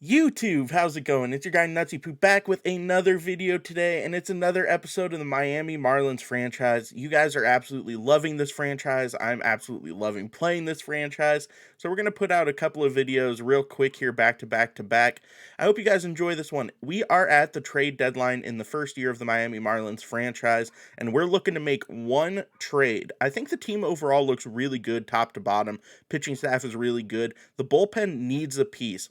YouTube, how's it going? It's your guy Nutzypoo back with another video today, and it's another episode of the Miami Marlins franchise. You guys are absolutely loving this franchise. I'm absolutely loving playing this franchise. So we're going to put out a couple of videos real quick here back to back to back. I hope you guys enjoy this one. We are at the trade deadline in the first year of the Miami Marlins franchise, and we're looking to make one trade. I think the team overall looks really good top to bottom. Pitching staff is really good. The bullpen needs a piece.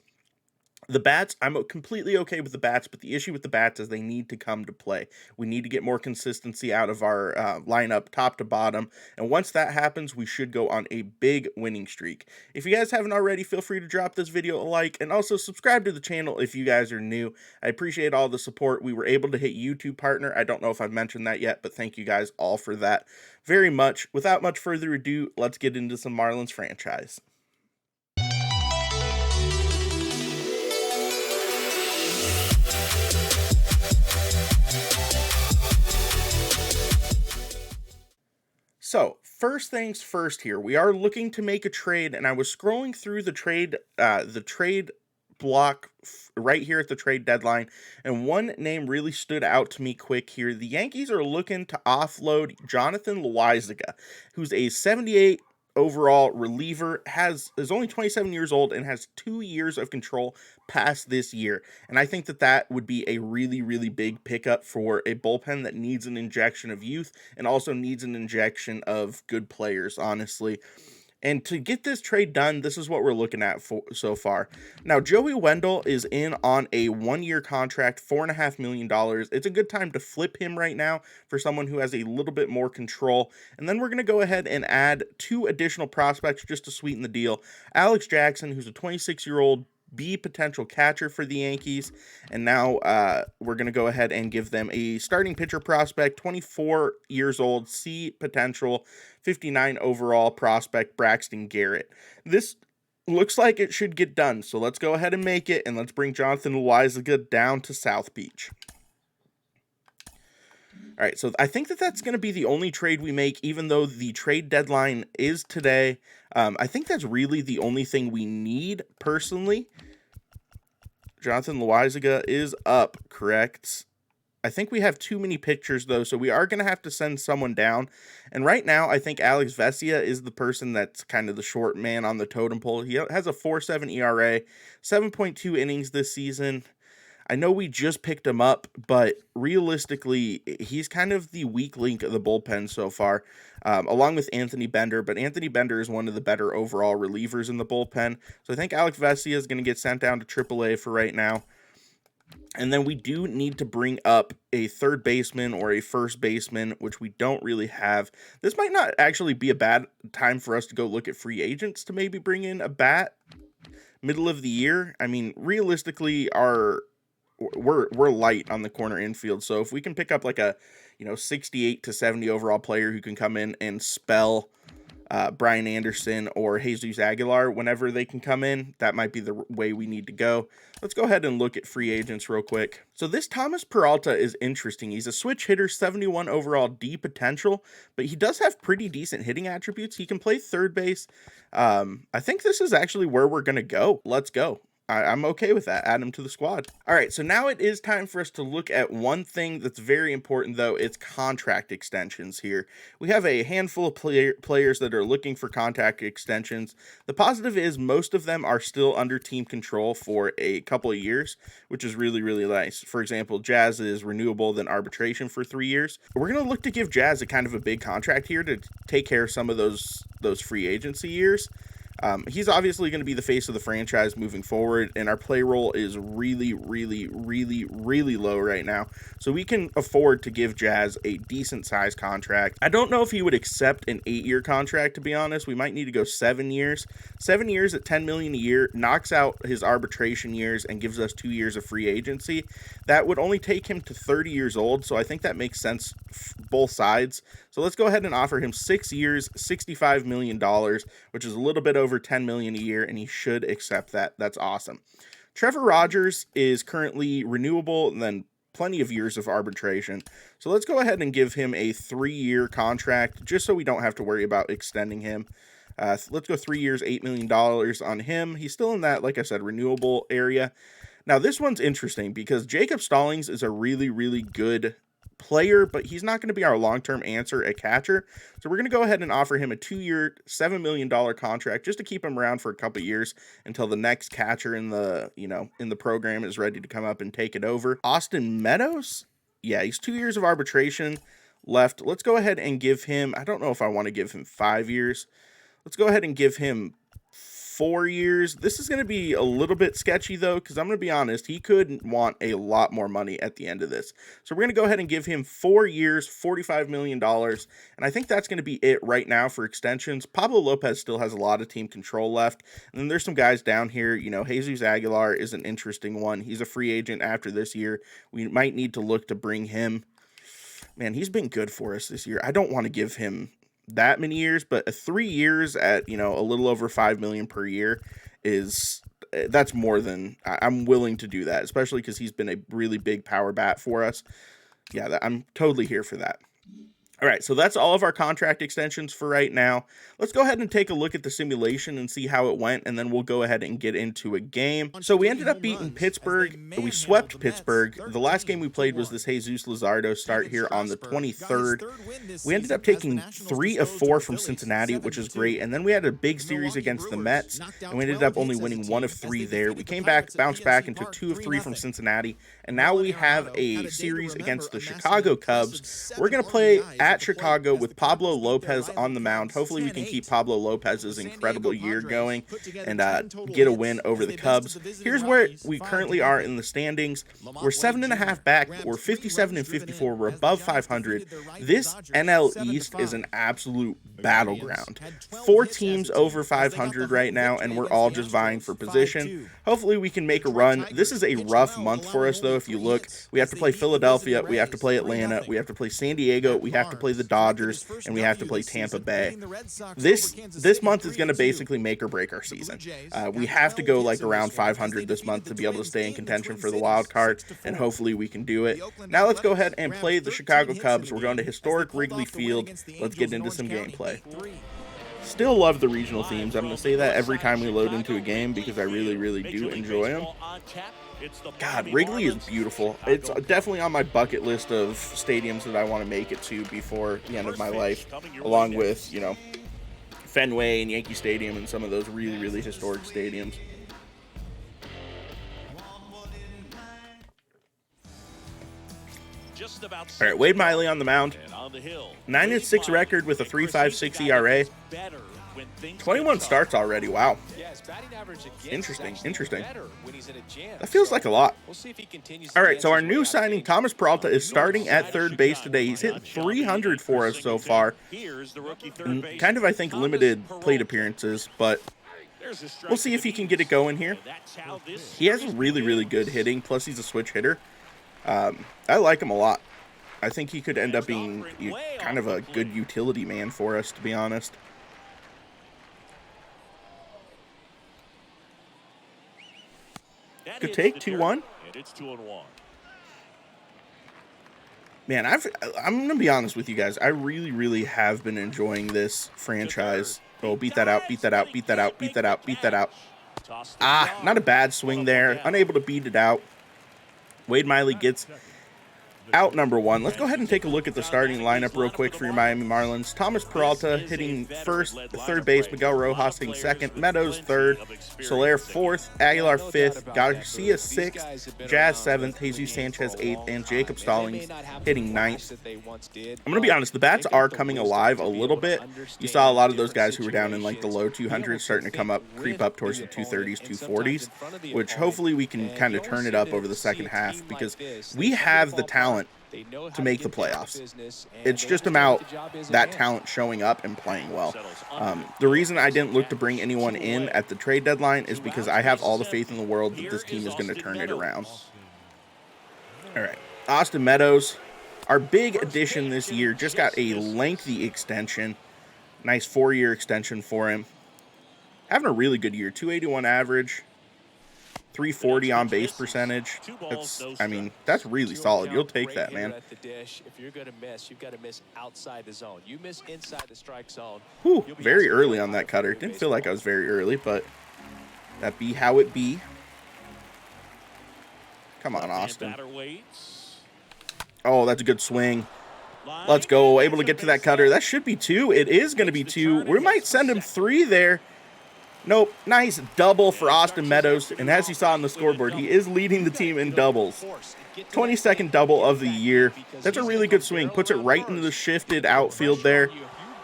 The bats, I'm completely okay with the bats, but the issue with the bats is they need to come to play. We need to get more consistency out of our lineup top to bottom, and once that happens, we should go on a big winning streak. If you guys haven't already, feel free to drop this video a like, and also subscribe to the channel if you guys are new. I appreciate all the support. We were able to hit YouTube partner. I don't know if I've mentioned that yet, but thank you guys all for that very much. Without much further ado, let's get into some Marlins franchise. So, first things first here, we are looking to make a trade, and I was scrolling through the trade block right here at the trade deadline, and one name really stood out to me quick here. The Yankees are looking to offload Jonathan Loáisiga, who's a 78 overall reliever, is only 27 years old, and has 2 years of control past this year. And I think that would be a really, really big pickup for a bullpen that needs an injection of youth and also needs an injection of good players, honestly. And to get this trade done, this is what we're looking at so far. Now, Joey Wendell is in on a 1-year contract, $4.5 million. It's a good time to flip him right now for someone who has a little bit more control. And then we're going to go ahead and add 2 additional prospects just to sweeten the deal. Alex Jackson, who's a 26-year-old potential catcher for the Yankees, and now we're going to go ahead and give them a starting pitcher prospect, 24 years old, C potential, 59 overall prospect, Braxton Garrett. This looks like it should get done, so let's go ahead and make it, and let's bring Jonathan Loáisiga down to South Beach. All right, so I think that's going to be the only trade we make, even though the trade deadline is today. I think that's really the only thing we need, personally. Jonathan Loáisiga is up, correct? I think we have too many pictures, though, so we are going to have to send someone down. And right now, I think Alex Vesia is the person that's kind of the short man on the totem pole. He has a 4.7 ERA, 7.2 innings this season. I know we just picked him up, but realistically, he's kind of the weak link of the bullpen so far, along with Anthony Bender. But Anthony Bender is one of the better overall relievers in the bullpen. So I think Alex Vesia is going to get sent down to AAA for right now. And then we do need to bring up a third baseman or a first baseman, which we don't really have. This might not actually be a bad time for us to go look at free agents to maybe bring in a bat middle of the year. I mean, realistically, we're light on the corner infield, so if we can pick up like a 68 to 70 overall player who can come in and spell Brian Anderson or Jesus Aguilar whenever they can come in, that might be the way we need to go. Let's go ahead and look at free agents real quick. So this Thomas Peralta is interesting. He's a switch hitter, 71 overall D potential, but he does have pretty decent hitting attributes. He can play third base. I think this is actually where we're going to go. Let's go. I'm okay with that. Add him to the squad. All right, so now it is time for us to look at one thing that's very important, though. It's contract extensions here. We have a handful of players that are looking for contract extensions. The positive is most of them are still under team control for a couple of years, which is really, really nice. For example, Jazz is renewable, then arbitration for 3 years. We're going to look to give Jazz a kind of a big contract here to take care of some of those free agency years. He's obviously going to be the face of the franchise moving forward, and our play roll is really, really, really, really low right now. So we can afford to give Jazz a decent size contract. I don't know if he would accept an 8-year contract, to be honest. We might need to go 7 years. 7 years at $10 million a year knocks out his arbitration years and gives us 2 years of free agency. That would only take him to 30 years old, so I think that makes sense both sides. So let's go ahead and offer him 6 years, $65 million, which is a little bit over $10 million a year, and he should accept that. That's awesome. Trevor Rogers is currently renewable, and then plenty of years of arbitration. So let's go ahead and give him a 3-year contract, just so we don't have to worry about extending him. Let's go 3 years, $8 million on him. He's still in that, like I said, renewable area. Now, this one's interesting because Jacob Stallings is a really, really good player, but he's not going to be our long-term answer at catcher. So we're going to go ahead and offer him a 2-year, $7 million contract just to keep him around for a couple years until the next catcher in the, in the program is ready to come up and take it over. Austin Meadows? Yeah, he's 2 years of arbitration left. Let's go ahead and give him, I don't know if I want to give him 5 years. Let's go ahead and give him 4 years. This is going to be a little bit sketchy, though, because I'm going to be honest, he could want a lot more money at the end of this. So we're going to go ahead and give him 4 years, $45 million, and I think that's going to be it right now for extensions. Pablo Lopez still has a lot of team control left, and then there's some guys down here. Jesus Aguilar is an interesting one. He's a free agent after this year. We might need to look to bring him. Man, he's been good for us this year. I don't want to give him that many years, but 3 years at, a little over $5 million per year that's more than I'm willing to do that, especially because he's been a really big power bat for us. Yeah, I'm totally here for that. All right, so that's all of our contract extensions for right now. Let's go ahead and take a look at the simulation and see how it went, and then we'll go ahead and get into a game. So we ended up beating Pittsburgh. We swept Pittsburgh. The last game we played was this Jesus Luzardo start here on the 23rd. We ended up taking 3 of 4 from Cincinnati, which is great, and then we had a big series against the Mets, and we ended up only winning 1 of 3 there. We came back, bounced back, and took 2 of 3 from Cincinnati, and now we have a series against the Chicago Cubs. We're going to play at Chicago with Pablo Lopez on the mound. Hopefully we can keep Pablo Lopez's incredible year going and get a win over the Cubs. Here's where we currently are in the standings. We're 7.5 back. We're 57 and 54. We're above 500. This NL East is an absolute battleground. 4 teams over 500 right now, and we're all just vying for position. Hopefully we can make a run. This is a rough month for us, though. If you look, we have to play Philadelphia, we have to play Atlanta, we have to play San Diego, we have to play the Dodgers, and we have to play Tampa Bay. This month is going to basically make or break our season. We have to go like around 500 this month to be able to stay in contention for the wild card, and hopefully we can do it. Now let's go ahead and play the Chicago Cubs. We're going to historic Wrigley Field. Let's get into some gameplay. Still love the regional themes. I'm going to say that every time we load into a game because I really, really do enjoy them. God, Wrigley is beautiful. It's definitely on my bucket list of stadiums that I want to make it to before the end of my life, along with, Fenway and Yankee Stadium and some of those really, really historic stadiums. All right, Wade Miley on the mound. 9-6 record with a 3.56 ERA. 21 starts already. Wow. Interesting. That feels like a lot. All right, so our new signing, Thomas Peralta, is starting at third base today. He's hit 300 for us so far. And kind of, I think, limited plate appearances, but we'll see if he can get it going here. He has really, really good hitting, plus he's a switch hitter. I like him a lot. I think he could end up being kind of a good utility man for us, to be honest. Good take, 2-1. Man, I'm going to be honest with you guys. I really, really have been enjoying this franchise. Oh, beat that out. Ah, not a bad swing there. Unable to beat it out. Wade Miley gets out number 1. Let's go ahead and take a look at the starting lineup real quick for your Miami Marlins. Thomas Peralta hitting first, third base. Miguel Rojas hitting second. Meadows third. Soler fourth. Aguilar fifth. Garcia sixth. Jazz seventh. Jesus Sanchez eighth. And Jacob Stallings hitting ninth. I'm going to be honest, the bats are coming alive a little bit. You saw a lot of those guys who were down in like the low 200s starting to creep up towards the 230s, 240s, which hopefully we can kind of turn it up over the second half because we have the talent to make the playoffs. It's just about that talent showing up and playing well. The reason I didn't look to bring anyone in at the trade deadline is because I have all the faith in the world that this team is going to turn it around. All right, Austin Meadows, our big addition this year, just got a lengthy extension. Nice 4-year extension for him. Having a really good year, 281 average. 340 on base percentage. I mean, that's really solid. You'll take that, man. If you're going to miss, you've got to miss outside the zone. You miss inside the strike zone. Whew, very early on that cutter. Didn't feel like I was very early, but that be how it be. Come on, Austin. Oh, that's a good swing. Let's go. Able to get to that cutter. That should be 2. It is going to be 2. We might send him 3 there. Nope. Nice double for Austin Meadows. And as you saw on the scoreboard, he is leading the team in doubles. 22nd double of the year. That's a really good swing. Puts it right into the shifted outfield there.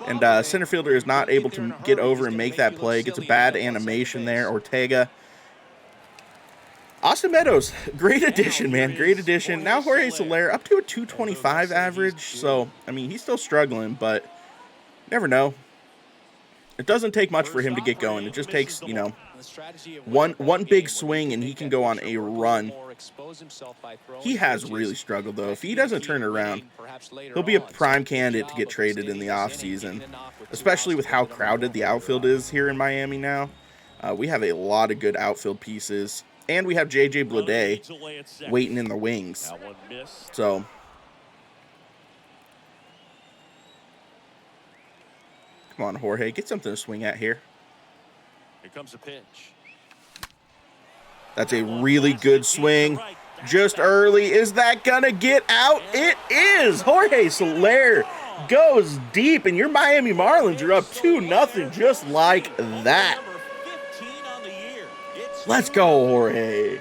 And center fielder is not able to get over and make that play. Gets a bad animation there. Ortega. Austin Meadows, great addition, man. Great addition. Now Jorge Soler up to a 225 average. So, I mean, he's still struggling, but never know. It doesn't take much for him to get going. It just takes, you know, one big swing and he can go on a run. He has really struggled, though. If he doesn't turn it around, he'll be a prime candidate to get traded in the offseason, especially with how crowded the outfield is here in Miami now. We have a lot of good outfield pieces. And we have J.J. Bleday waiting in the wings. So, come on, Jorge. Get something to swing at here. Here comes a pitch. That's a really good swing. Just early. Is that going to get out? It is. Jorge Soler goes deep, and your Miami Marlins are up 2-0 just like that. Let's go, Jorge.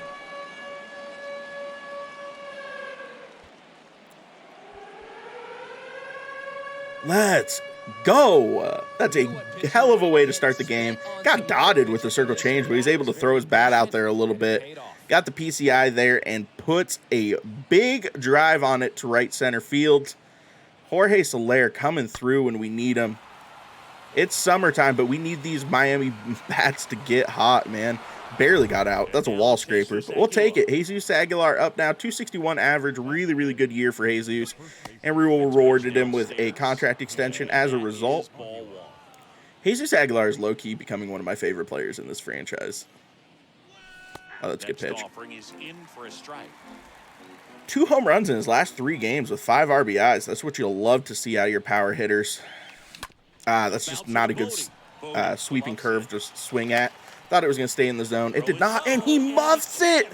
Let's go. That's a hell of a way to start the game. Got dotted with the circle change, but he's able to throw his bat out there a little bit. Got the PCI there and puts a big drive on it to right center field. Jorge Soler coming through when we need him. It's summertime, but we need these Miami bats to get hot, man. Barely got out. That's a wall scraper, but we'll take it. Jesus Aguilar up now, 261 average. Really, really good year for Jesus. And we will rewarded him with a contract extension as a result. Jesus Aguilar is low-key becoming one of my favorite players in this franchise. Oh, that's a good pitch. 2 home runs in his last 3 games with 5 RBIs. That's what you'll love to see out of your power hitters. That's just not a good sweeping curve to swing at. Thought it was going to stay in the zone. It did not, and he muffs it.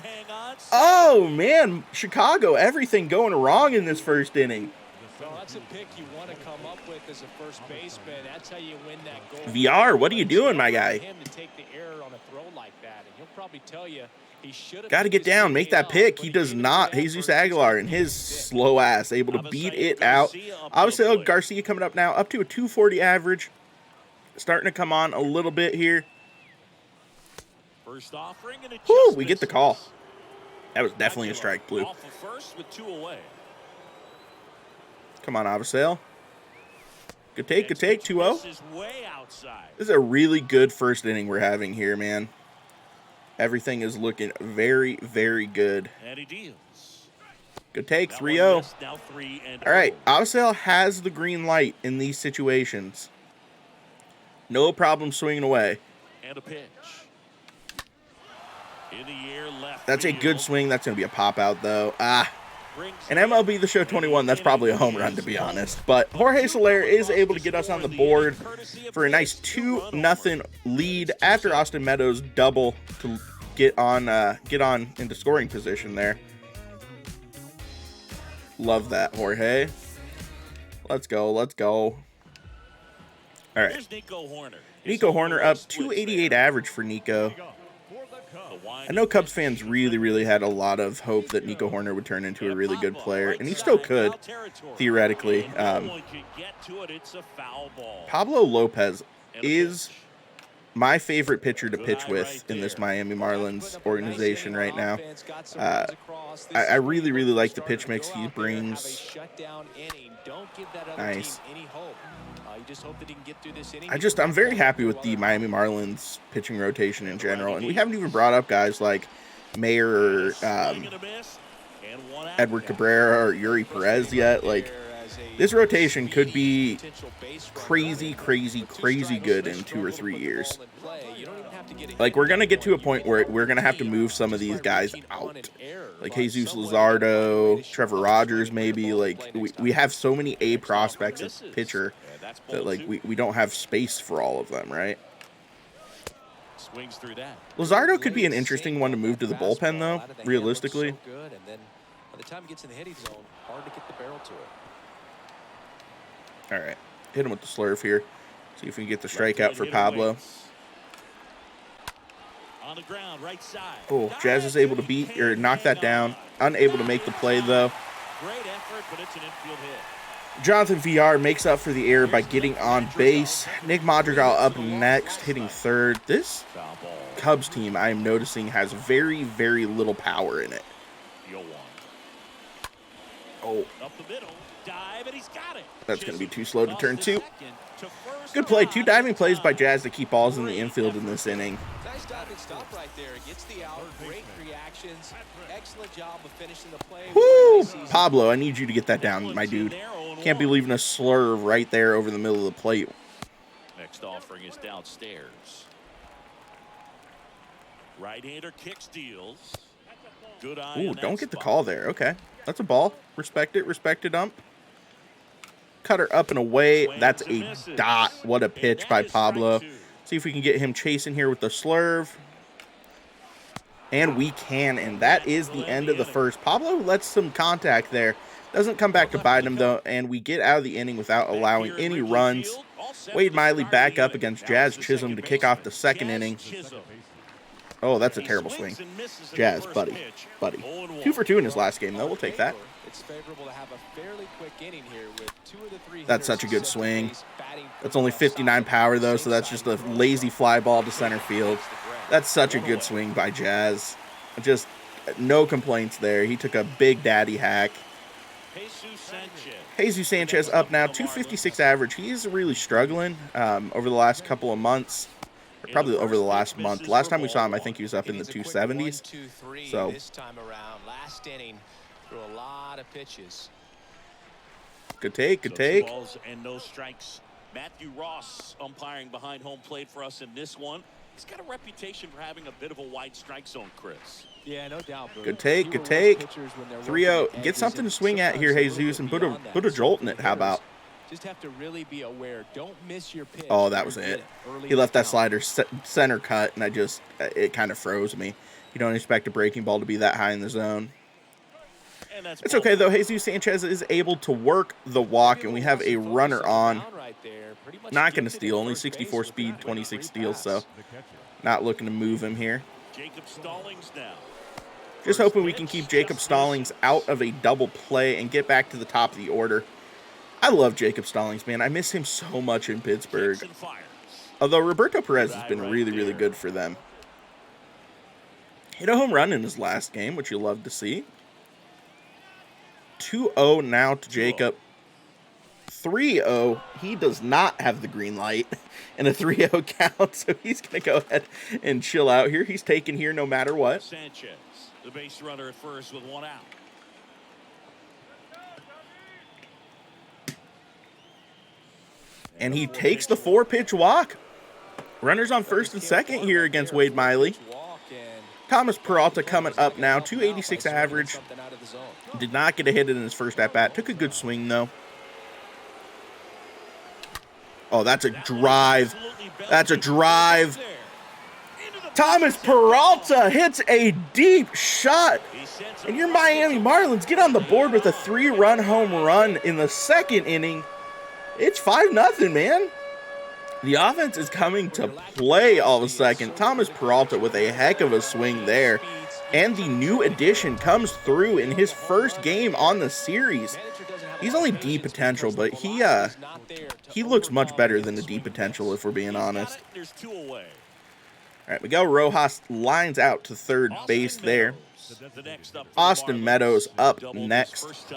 Oh, man. Chicago, everything going wrong in this first inning. Well, that's a pick you want to come up with as a first baseman. That's how you win that goal. VR, what are you doing, my guy? Got to get down, make that pick. He does not. Jesus Aguilar and his slow ass able to beat it out. Obviously, Garcia coming up now, up to a 240 average. Starting to come on a little bit here. Whew, we get the call. That was definitely a strike, Blue. Come on, Avasale. Good take, 2-0. This is a really good first inning we're having here, man. Everything is looking very, very good. Good take, 3-0. All right, Avasale has the green light in these situations. No problem swinging away. And a pitch. That's a good swing. That's going to be a pop-out, though. And MLB the Show 21, that's probably a home run, to be honest. But Jorge Soler is able to get us on the board for a nice 2-0 lead after Austin Meadows double to get on into scoring position there. Love that, Jorge. Let's go. All right. Nico Horner up 288 average for Nico. I know Cubs fans really, really had a lot of hope that Nico Horner would turn into a really good player, and he still could, theoretically. Pablo Lopez is my favorite pitcher to pitch with in this Miami Marlins organization right now. I really, really like the pitch mix he brings. Nice. I'm very happy with the Miami Marlins pitching rotation in general, and we haven't even brought up guys like Mayer or Edward Cabrera or Yuri Perez yet. Like, this rotation could be crazy good in 2 or 3 years. Like, we're going to get to a point where we're going to have to move some of these guys out. Like Jesus Luzardo, Trevor Rogers maybe. Like, we have so many A prospects at pitcher that, like, we don't have space for all of them, right? Swings through that. Luzardo could be an interesting one to move to the bullpen, though, realistically. So good, and then by the time it gets in the hitting zone, hard to get the barrel to it. All right, hit him with the slurve here. See if we can get the strikeout for Pablo. On the ground, right side. Oh, Jazz is able to beat or knock that down. Unable to make the play, though. Great effort, but it's an infield hit. Jonathan VR makes up for the error by getting on base. Nick Madrigal up next, hitting third. This Cubs team, I am noticing, has very, very little power in it. Oh, Up the middle, dive, and he's got it. that's going to be too slow to turn two. Good play. 2 diving plays by Jazz to keep balls in the infield in this inning. Nice diving stop right there. Gets the out. Great reactions. Excellent job of finishing the play. Woo! Pablo, I need you to get that down, my dude. Can't be leaving a slurve right there over the middle of the plate. Next offering is downstairs. Right-hander kick steals. Good eye. Ooh, don't get the call there. Okay. That's a ball. Respect it. Respect it, ump. Cutter up and away. That's a dot. What a pitch by Pablo. See if we can get him chasing here with the slurve. And we can, and that is the end of the first. Pablo lets some contact there. Doesn't come back to bite him, though, and we get out of the inning without allowing any runs. Wade Miley back up against Jazz Chisholm to kick off the second inning. Oh, that's a terrible swing. Jazz, buddy. 2 for 2 in his last game, though. We'll take that. It's favorable to have a fairly quick inning here with 2 of the 3. That's such a good swing. That's only 59 power, though, so that's just a lazy fly ball to center field. That's such a good swing by Jazz. Just no complaints there. He took a big daddy hack. Jesus Sanchez up now, 256 average. He is really struggling over the last couple of months. Or probably over the last month. Last time we saw him, I think he was up in the 270s. So this time around, last inning, threw a lot of pitches. Good take, good take. Balls and no strikes. Matthew Ross umpiring behind home plate for us in this one. He's got a reputation for having a bit of a wide strike zone, Chris. Yeah, no doubt. Good take, good take. 3-0. Get something to swing at here, Jesus, and put a jolt in it. How about? Just have to really be aware. Don't miss your pitch. Oh, that was it. He left that slider center cut, and it kind of froze me. You don't expect a breaking ball to be that high in the zone. It's okay, though. Jesus Sanchez is able to work the walk, and we have a runner on. Not going to steal. Only 64 speed, 26 steals, so not looking to move him here. Just hoping we can keep Jacob Stallings out of a double play and get back to the top of the order. I love Jacob Stallings, man. I miss him so much in Pittsburgh. Although Roberto Perez has been really, really good for them. Hit a home run in his last game, which you'll love to see. 2-0 now to Jacob. 3-0. He does not have the green light in a 3-0 count, so he's going to go ahead and chill out here. He's taken here no matter what. Sanchez, the base runner at first with 1 out. And he takes the 4-pitch walk. Runners on first and second here against Wade Miley. Thomas Peralta coming up now, 286 average. Did not get a hit in his first at-bat. Took a good swing, though. Oh, that's a drive. That's a drive. Thomas Peralta hits a deep shot. And your Miami Marlins get on the board with a 3-run home run in the second inning. It's 5-0, man. The offense is coming to play all of a second. Thomas Peralta with a heck of a swing there. And the new addition comes through in his first game on the series. He's only D potential, but he looks much better than the D potential, if we're being honest. All right, Miguel Rojas lines out to third base there. Austin Meadows up next.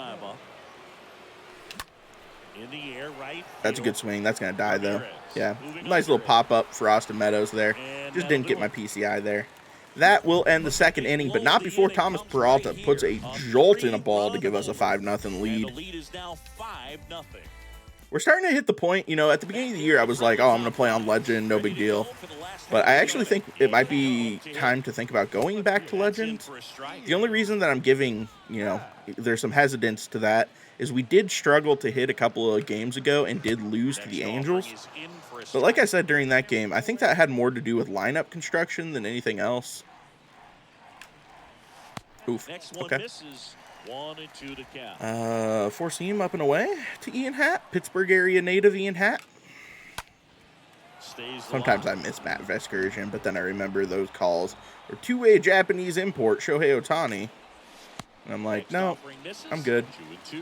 That's a good swing. That's going to die, though. Yeah, nice little pop-up for Austin Meadows there. Just didn't get my PCI there. That will end the second inning, but not before Thomas Peralta puts a jolt in a ball to give us a 5-0 lead. we're starting to hit the point, you know, at the beginning of the year, I was like, oh, I'm going to play on Legend, no big deal. But I actually think it might be time to think about going back to Legend. The only reason that I'm giving, you know, there's some hesitance to that is we did struggle to hit a couple of games ago and did lose to the Angels. But like I said during that game, I think that had more to do with lineup construction than anything else. Oof. Okay. 1-2 to count. Four-seam up and away to Ian Hatt. Pittsburgh area native Ian Hatt. Sometimes I miss Matt Vescursion, but then I remember those calls were two-way Japanese import Shohei Ohtani. And I'm like, no, I'm good. All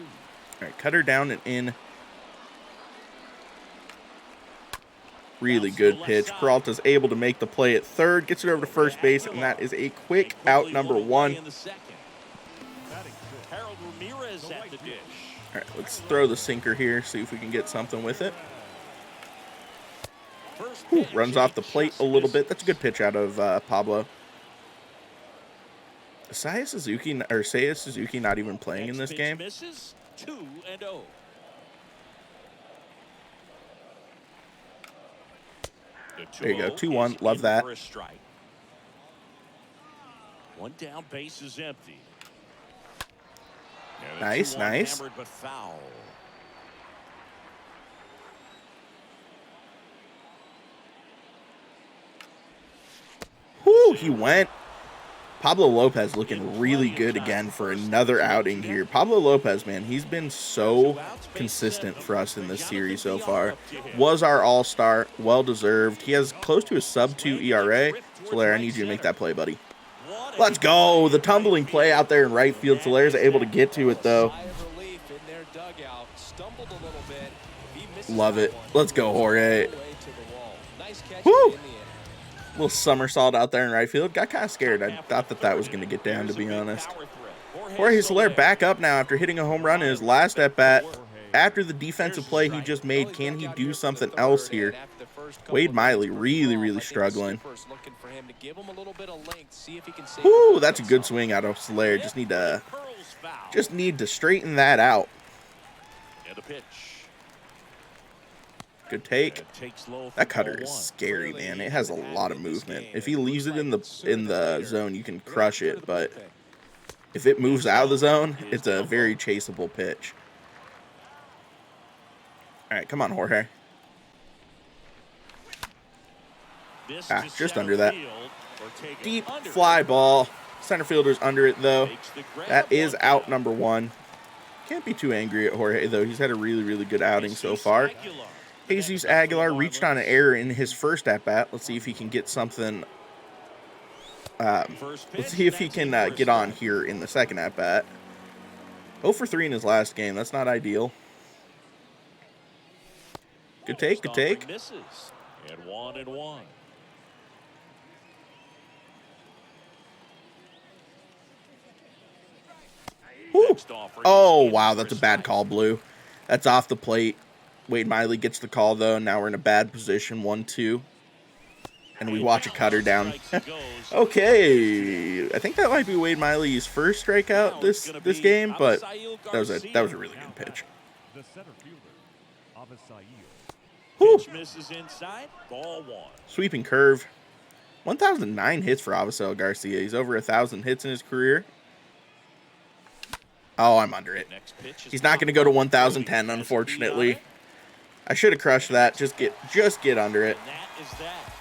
right, cutter down and in. Really good pitch. Peralta's able to make the play at third, gets it over to first base, and that is a quick out number one. All right, let's throw the sinker here, see if we can get something with it. Ooh, runs off the plate a little bit. That's a good pitch out of Pablo. Seiya Suzuki not even playing in this game. 2-0. There you go, 2-1. Love that. One down, base is empty. Nice, nice. Hammered, but foul. Whoo, he went. Pablo Lopez looking really good again for another outing here. Pablo Lopez, man, he's been so consistent for us in this series so far. Was our all-star, well-deserved. He has close to a sub-2 ERA. Soler, I need you to make that play, buddy. Let's go. The tumbling play out there in right field. Soler's able to get to it, though. Love it. Let's go, Jorge. Woo! Little somersault out there in right field. Got kind of scared. I thought that was going to get down, to be honest. Jorge Soler back up now after hitting a home run in his last at-bat. After the defensive play he just made, can he do something else here? Wade Miley really struggling. Woo, that's a good swing out of Soler. Just need to straighten that out. Good take. That cutter is scary, man. It has a lot of movement. If he leaves it in the zone, you can crush it. But if it moves out of the zone, it's a very chaseable pitch. All right, come on, Jorge. Just under that. Deep fly ball. Center fielder's under it, though. That is out number one. Can't be too angry at Jorge, though. He's had a really good outing so far. Jesus Aguilar reached on an error in his first at-bat. Let's see if he can get something. Let's see if he can get on here in the second at-bat. 0 for 3 in his last game. That's not ideal. Good take, good take. And 1-1. Oh, wow, that's a bad call, Blue. That's off the plate. Wade Miley gets the call, though. Now we're in a bad position, 1-2. And we watch a cutter down. Okay. I think that might be Wade Miley's first strikeout this game, but that was a really good pitch. Misses inside, ball one. Sweeping curve. 1,009 hits for Avisail Garcia. He's over 1,000 hits in his career. Oh, I'm under it. He's not going to go to 1,010, unfortunately. I should have crushed that. Just get under it. And that is that.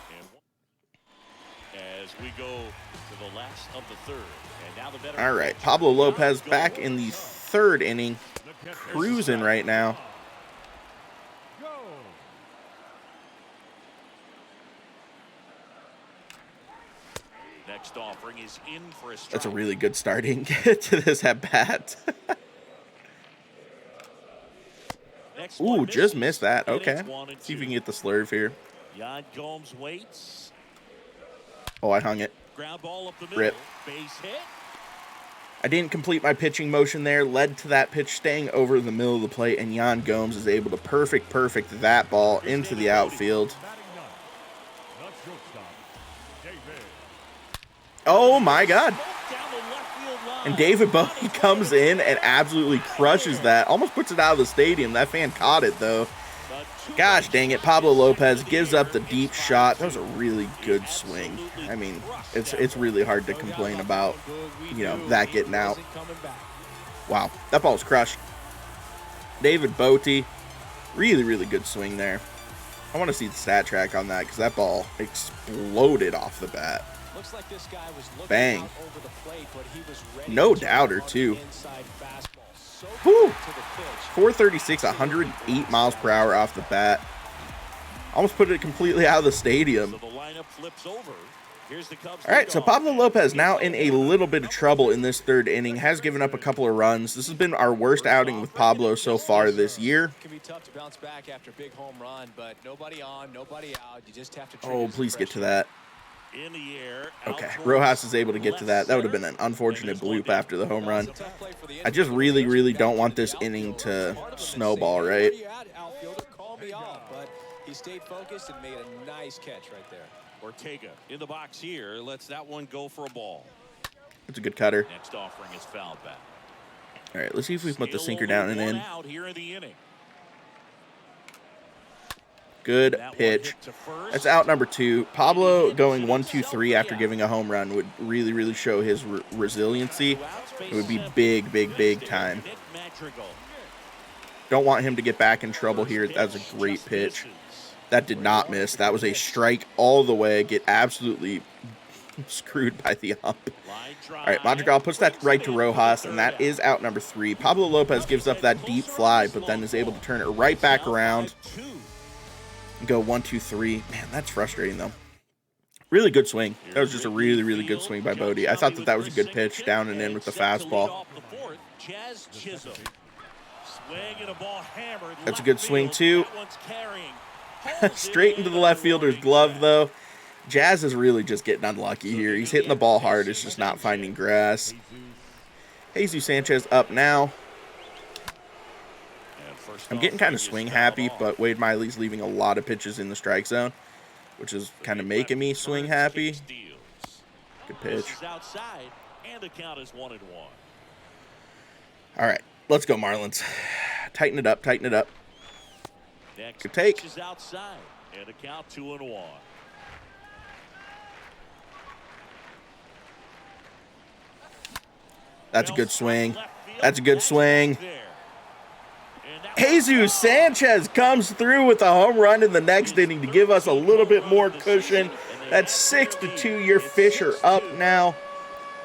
As we go to the last of the third. And now the veteran. All right, Pablo Lopez back in the third inning. Cruising right now. Next offering is in for a strike. That's a really good starting to this at-bat. Ooh, just missed that. Okay. See if we can get the slurve here. Jan Gomes waits. Oh, I hung it. Ground ball up the middle. Rip. Base hit. I didn't complete my pitching motion there. Led to that pitch staying over the middle of the plate, and Jan Gomes is able to perfect that ball into the outfield. Oh, my God. And David Bowie comes in and absolutely crushes that. Almost puts it out of the stadium. That fan caught it, though. Gosh dang it. Pablo Lopez gives up the deep shot. That was a really good swing. I mean, it's really hard to complain about, you know, that getting out. Wow. That ball was crushed. David Bowie. Really, really good swing there. I want to see the stat track on that because that ball exploded off the bat. Looks like this guy was looking Bang. out over the plate, but he was ready No to doubter, on too. the inside fastball. So Whew. quick to the pitch. 436, 108 miles per hour off the bat. Almost put it completely out of the stadium. So the lineup flips over. Here's the Cubs. All right, so Pablo Lopez now in a little bit of trouble in this third inning. Has given up a couple of runs. This has been our worst outing with Pablo so far this year. It can be tough to bounce back after a big home run, but nobody on, nobody out. You just have to Oh, trigger please some get to pressure. that. In the air. Okay, Rojas is able to get to that. That would have been an unfortunate bloop after the home run. I just really, really don't want this inning to snowball, right? Outfielder, call me off, but he stayed focused and made a nice catch right there. Ortega in the box here. Lets that one go for a ball. It's a good cutter. Next offering is fouled back. All right, let's see if we can put the Still sinker only down and one in. out here in the inning. Good That one pitch. hit to first. That's out number 2. Pablo going 1-2-3 after giving a home run would really, really show his resiliency. It would be big, big, big time. Nick Madrigal. Don't want him to get back in trouble here. That was a great pitch. That did not miss. That was a strike all the way. Get absolutely screwed by the ump. All right, Madrigal puts that right to Rojas, and that is out number 3. Pablo Lopez gives up that deep fly, but then is able to turn it right back around and go 1-2-3. Man, that's frustrating, though. Really good swing. That was just a really, really good swing by Bodie. I thought that was a good pitch down and in with the fastball. That's a good swing, too. Straight into the left fielder's glove, though. Jazz is really just getting unlucky here. He's hitting the ball hard. It's just not finding grass. Jesus Sanchez up now. I'm getting kind of swing happy, but Wade Miley's leaving a lot of pitches in the strike zone, which is kind of making me swing happy. Good pitch. All right, let's go, Marlins. Tighten it up, tighten it up. Good take. Outside and a count 2-1. That's a good swing. That's a good swing. Jesus Sanchez comes through with a home run in the next inning to give us a little bit more cushion. That's 6-2. Your fish are up now.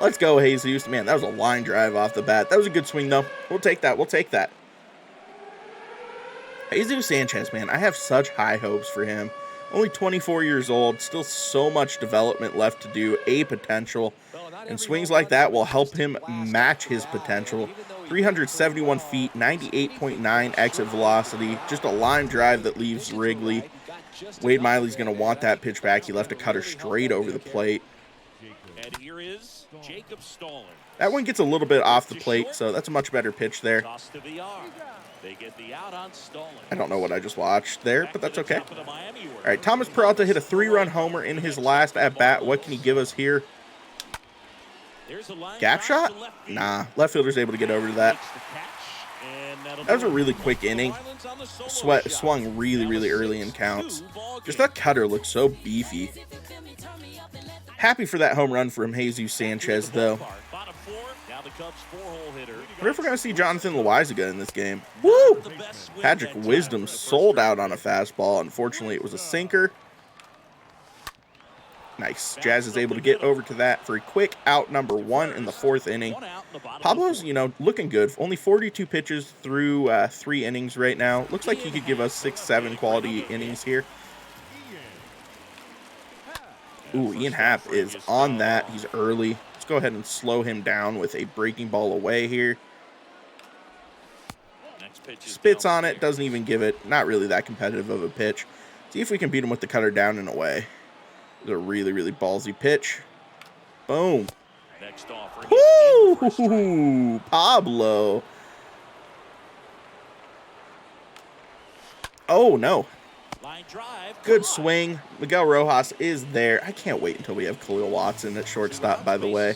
Let's go, Jesus. Man, that was a line drive off the bat. That was a good swing, though. We'll take that. We'll take that. Jesus Sanchez, man, I have such high hopes for him. Only 24 years old, still so much development left to do, a potential. And swings like that will help him match his potential. 371 feet, 98.9 exit velocity. Just a line drive that leaves Wrigley. Wade Miley's going to want that pitch back. He left a cutter straight over the plate. And here is Jacob Stolen. That one gets a little bit off the plate, so that's a much better pitch there. They get the out on Stolen. I don't know what I just watched there, but that's okay. All right, Thomas Peralta hit a 3-run homer in his last at-bat. What can he give us here? Gap shot? Nah, left fielder's able to get over to that. That was a really quick inning. Swung really, really early in counts. Just that cutter looks so beefy. Happy for that home run from Jesus Sanchez, though. I wonder if we're going to see Jonathan Loaizaga in this game. Woo! Patrick Wisdom sold out on a fastball. Unfortunately, it was a sinker. Nice. Jazz is able to get over to that for a quick out number 1 in the 4th inning. Pablo's, looking good. Only 42 pitches through 3 innings right now. Looks like he could give us 6-7 quality innings here. Ooh, Ian Happ is on that. He's early. Let's go ahead and slow him down with a breaking ball away here. Spits on it. Doesn't even give it. Not really that competitive of a pitch. See if we can beat him with the cutter down and away. It's a really, really ballsy pitch. Boom. Woo! Pablo. Oh, no. Line drive. Good swing. Miguel Rojas is there. I can't wait until we have Khalil Watson at shortstop, by the way.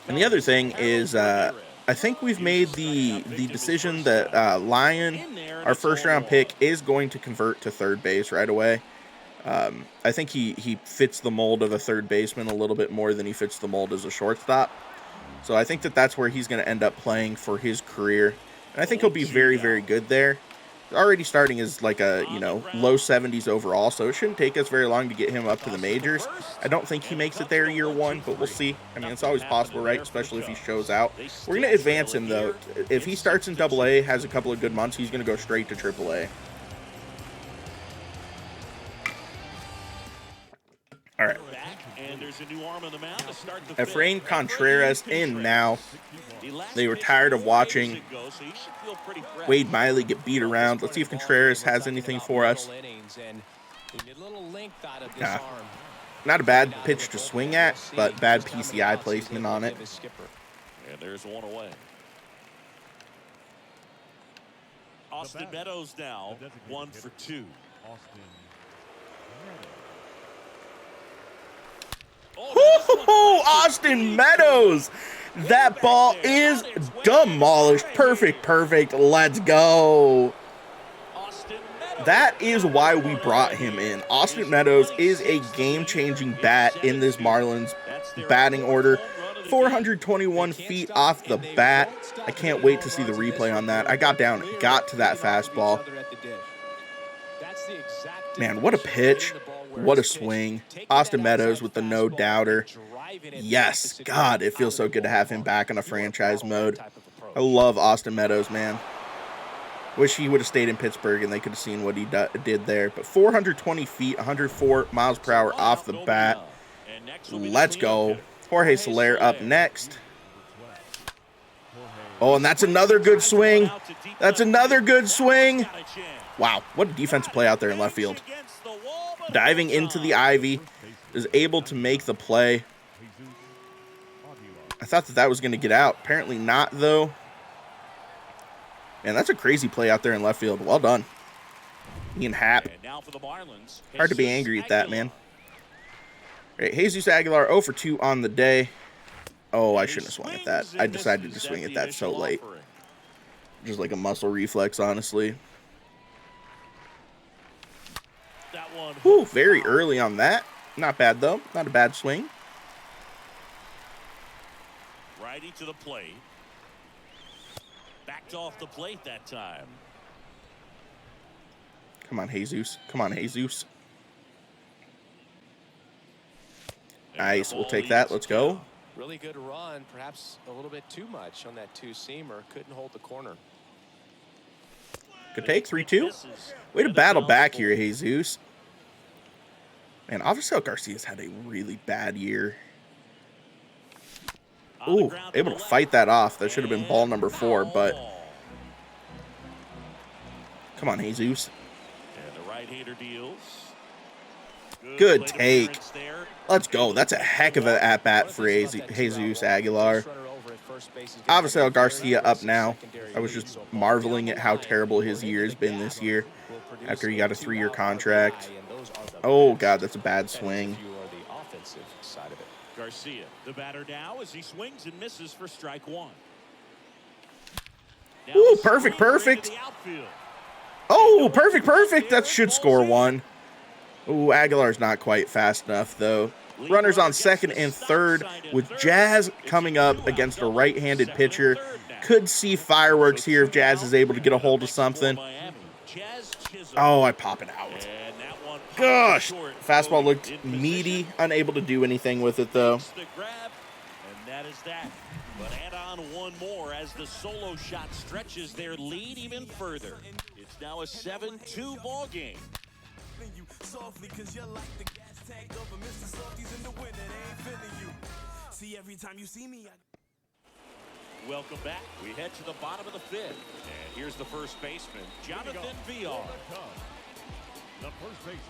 And the other thing is, I think we've made the decision that Lyon, our first-round pick, is going to convert to third base right away. I think he fits the mold of a third baseman a little bit more than he fits the mold as a shortstop. So I think that that's where he's going to end up playing for his career. And I think he'll be very, very good there. Already starting as like a, low 70s overall, so it shouldn't take us very long to get him up to the majors. I don't think he makes it there year one, but we'll see. I mean, it's always possible, right? Especially if he shows out. We're going to advance him, though. If he starts in Double-A, has a couple of good months, he's going to go straight to Triple-A. All right. Efrain Contreras in now. They were tired of watching Wade Miley get beat around. Let's see if Contreras has anything for us. Nah. Not a bad pitch to swing at, but bad PCI placement on it. And there's one away. Austin Meadows now 1 for 2. Oh, Austin Meadows. That ball is demolished. Perfect. Let's go. That is why we brought him in. Austin Meadows is a game-changing bat in this Marlins batting order. 421 feet off the bat. I can't wait to see the replay on that. I got to that fastball. Man, what a pitch. What a swing. Austin Meadows with the no-doubter. Yes, God, it feels so good to have him back on a franchise mode. I love Austin Meadows, man. Wish he would have stayed in Pittsburgh and they could have seen what he did there. But 420 feet, 104 miles per hour off the bat. Let's go. Jorge Soler up next. Oh, and that's another good swing. Wow, what a defensive play out there in left field. Diving into the ivy, is able to make the play. I thought that was going to get out. Apparently not, though. Man, that's a crazy play out there in left field. Well done, Ian Happ. Hard to be angry at that, man. All right, Jesus Aguilar 0 for 2 on the day. Oh, I shouldn't have swung at that. I decided to swing at that so late. Just like a muscle reflex, honestly. Whew, very early on that. Not bad, though. Not a bad swing. Righty to the plate. Backed off the plate that time. Come on, Jesus. Nice. We'll take that. Let's go. Really good run. Perhaps a little bit too much on that two-seamer. Couldn't hold the corner. Good take. 3-2. Way to battle back here, Jesus. Man, Avisail Garcia's had a really bad year. Ooh, able to fight that off. That should have been ball number 4, but... Come on, Jesus. And the right-hander deals. Good take. Let's go. That's a heck of an at-bat for Jesus Aguilar. Avisail Garcia up now. I was just marveling at how terrible his year has been this year after he got a 3-year contract. Oh, God, that's a bad swing. Garcia, the batter now as he swings and misses for strike 1. Ooh, perfect. Oh, perfect. That should score 1. Ooh, Aguilar's not quite fast enough, though. Runners on second and third with Jazz coming up against a right-handed pitcher. Could see fireworks here if Jazz is able to get a hold of something. Oh, I pop it out. Gosh, fastball looked meaty, unable to do anything with it, though. And that is that. But add on one more as the solo shot stretches their lead even further. It's now a 7-2 ball game. Welcome back. We head to the bottom of the 5th. And here's the first baseman, Jonathan Villar. The first baseman.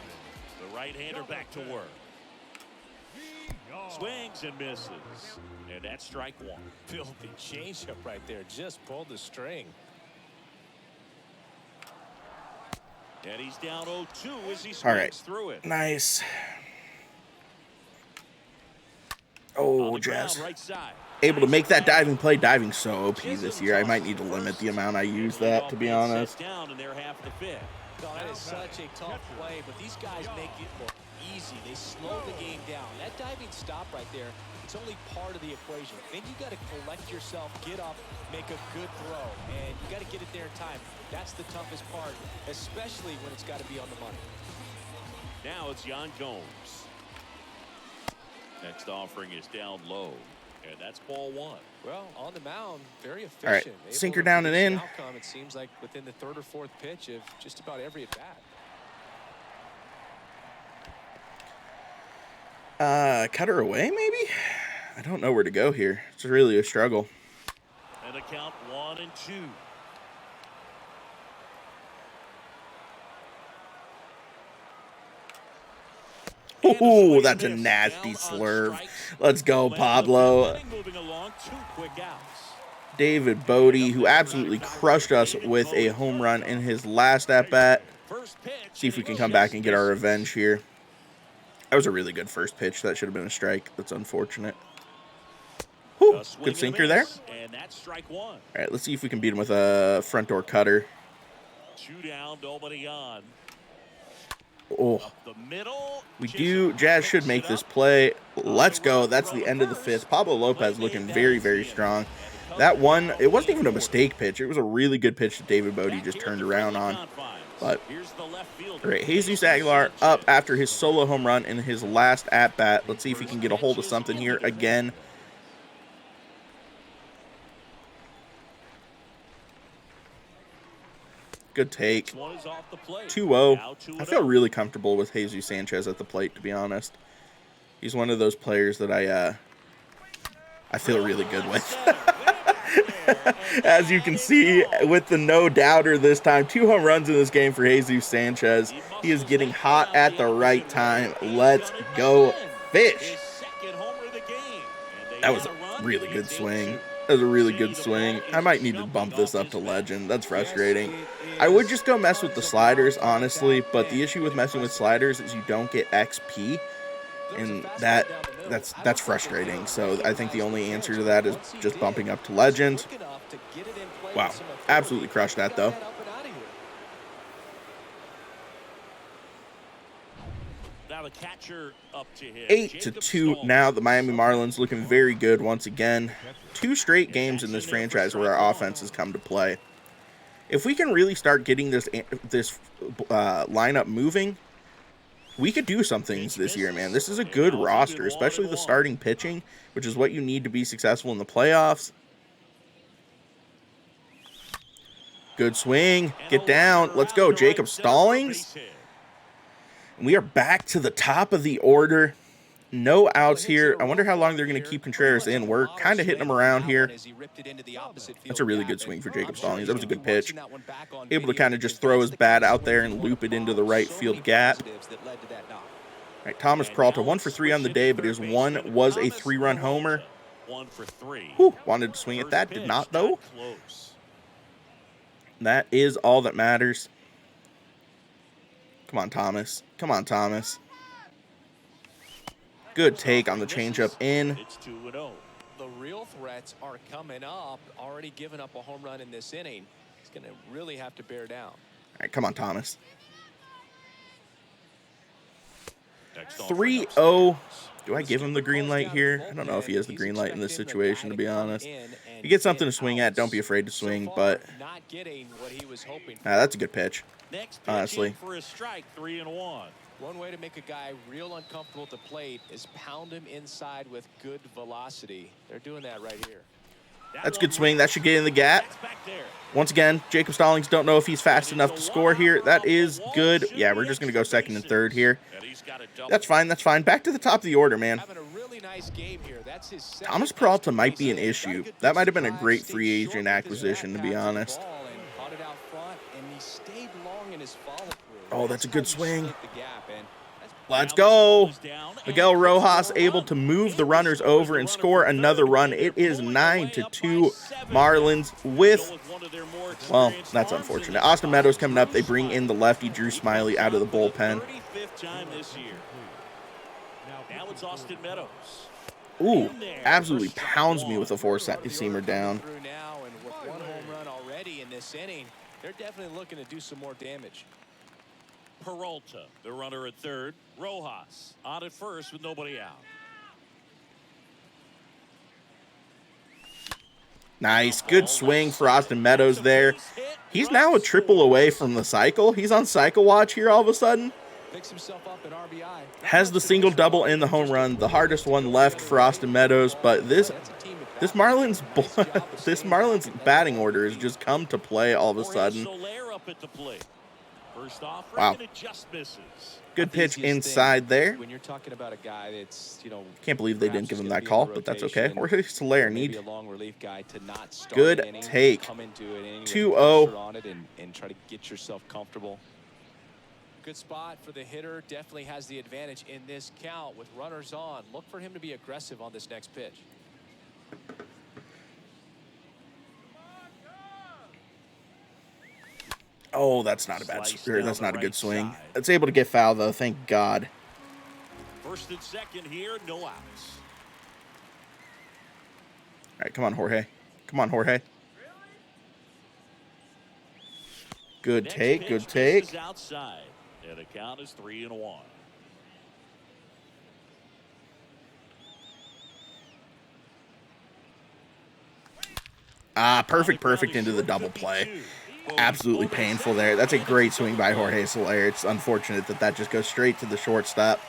The right-hander back to work. Swings and misses. And that's strike 1. Filthy changeup right there. Just pulled the string. And he's down 0-2 as he All right. swings through it. Nice. On Oh, the Jazz. ground, right side. Able to Nice make that grab. diving play. Diving so OP this Chisholm year. I might tosses need to the limit first. the amount I use Leadoff that, to be man set honest. down in their half of the fifth. No, that is such a tough play, but these guys make it look easy. They slow the game down. That diving stop right there, it's only part of the equation. Then you got to collect yourself, get up, make a good throw, and you got to get it there in time. That's the toughest part, especially when it's got to be on the money. Now it's Yan Gomes. Next offering is down low, and that's ball one. Well, on the mound, very efficient. All right, Able sinker to down and produce in. an outcome, it seems like within the third or fourth pitch of just about every at bat. Cut her away, maybe? I don't know where to go here. It's really a struggle. And a count 1-2. Oh, that's a nasty slurve. Let's go, Pablo. Moving along, 2 quick outs. David Bodie, who absolutely crushed us with a home run in his last at-bat. First pitch. See if we can come back and get our revenge here. That was a really good first pitch. That should have been a strike. That's unfortunate. Whew, good sinker there. And that's strike one. All right, let's see if we can beat him with a front door cutter. 2 down, nobody on. Oh, Up the middle. we do. Jazz should make this play. Let's go. That's the end of the fifth. Pablo Lopez looking very, very strong. That one, it wasn't even a mistake pitch. It was a really good pitch that David Bodie just turned around on. But, all right, Jesus Aguilar up after his solo home run in his last at-bat. Let's see if he can get a hold of something here again. Good take. 2-0. I feel really comfortable with Jesus Sanchez at the plate, to be honest. He's one of those players that I feel really good with. As you can see, with the no-doubter this time, 2 home runs in this game for Jesus Sanchez. He is getting hot at the right time. Let's go, Fish. That was a really good swing. That was a really good swing. I might need to bump this up to legend. That's frustrating. I would just go mess with the sliders, honestly, but the issue with messing with sliders is you don't get XP, and that's frustrating. So I think the only answer to that is just bumping up to legend. Wow, absolutely crushed that, though. Now the catcher up to hit. 8-2 now. The Miami Marlins looking very good once again. 2 straight games in this franchise where our offense has come to play. If we can really start getting this lineup moving, we could do some things this year, man. This is a good roster, especially the starting pitching, which is what you need to be successful in the playoffs. Good swing. Get down. Let's go, Jacob Stallings. And we are back to the top of the order. No outs here. I wonder how long they're going to keep Contreras in. We're kind of hitting him around here. That's a really good swing for Jacob Stallings. That was a good pitch. Able to kind of just throw his bat out there and loop it into the right field gap. All right, Thomas Peralta, 1 for 3 on the day, but his one was a 3-run homer. 1 for 3. Whew, wanted to swing at that. Did not, though. That is all that matters. Come on, Thomas. Come on, Thomas. Good take on the changeup in. It's 2-0. The real threats are coming up. Already given up a home run in this inning. He's going to really have to bear down. All right, come on, Thomas. 3-0. Do I give him the green light here? I don't know if he has the green light in this situation, to be honest. You get something to swing at, don't be afraid to swing, but that's a good pitch, honestly. For a strike, 3-1. One way to make a guy real uncomfortable at the plate is pound him inside with good velocity. They're doing that right here. That's a good swing. That should get in the gap. Once again, Jacob Stallings, don't know if he's fast enough to score here. That is good. Yeah, we're just going to go second and third here. That's fine. That's fine. Back to the top of the order, man. Thomas Peralta might be an issue. That might have been a great free agent acquisition, to be honest. And he stayed long in his follow-through. Oh, that's a good swing. Let's go. Miguel Rojas able to move the runners over and score another run. It is 9-2 Marlins with, well, that's unfortunate. Austin Meadows coming up. They bring in the lefty Drew Smiley out of the bullpen. 35th time this year. Now it's Austin Meadows. Ooh, absolutely pounds me with a four-seamer down. Now, and with one home run already in this inning, they're definitely looking to do some more damage. Peralta, the runner at third. Rojas on at first with nobody out. Nice, good swing for Austin Meadows there. He's now a triple away from the cycle. He's on cycle watch here all of a sudden. Picks himself up an RBI. Has the single double and the home run, the hardest one left for Austin Meadows, but this Marlins batting order has just come to play all of a sudden. Wow. Good pitch inside there. When you're talking about a guy that's, Can't believe they didn't give him that call, but that's okay. Jorge Soler need a long relief guy to not start good an inning, take. come into an inning with 2-0. pressure on it and try to get yourself comfortable. Good spot for the hitter. Definitely has the advantage in this count with runners on. Look for him to be aggressive on this next pitch. Oh, that's not a bad swing. That's not a good swing. It's able to get foul though, thank God. First and second here, no outs. All right, come on, Jorge. Come on, Jorge. Good take, good take. Outside, and the count is 3-1. Perfect into the double play. Absolutely painful there. That's a great swing by Jorge Soler. It's unfortunate that just goes straight to the shortstop.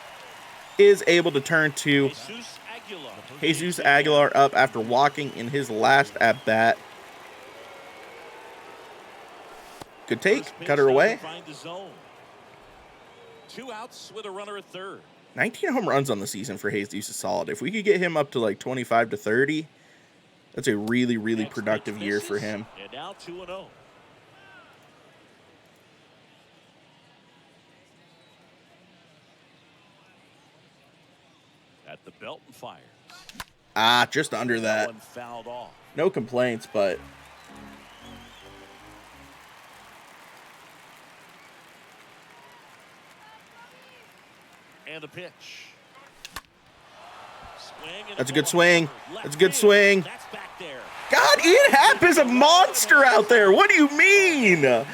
Is able to turn to Jesus Aguilar up after walking in his last at-bat. Good take. Cutter away. 2 outs with a runner at third. 19 home runs on the season for Jesus is solid. If we could get him up to like 25 to 30, that's a really productive year for him. And now 2-0. At the belt and fires. Just under that. One fouled off. No complaints, but And the pitch. That's a good swing. That's a good swing. That's back there. God, Ian Happ is a monster out there. What do you mean?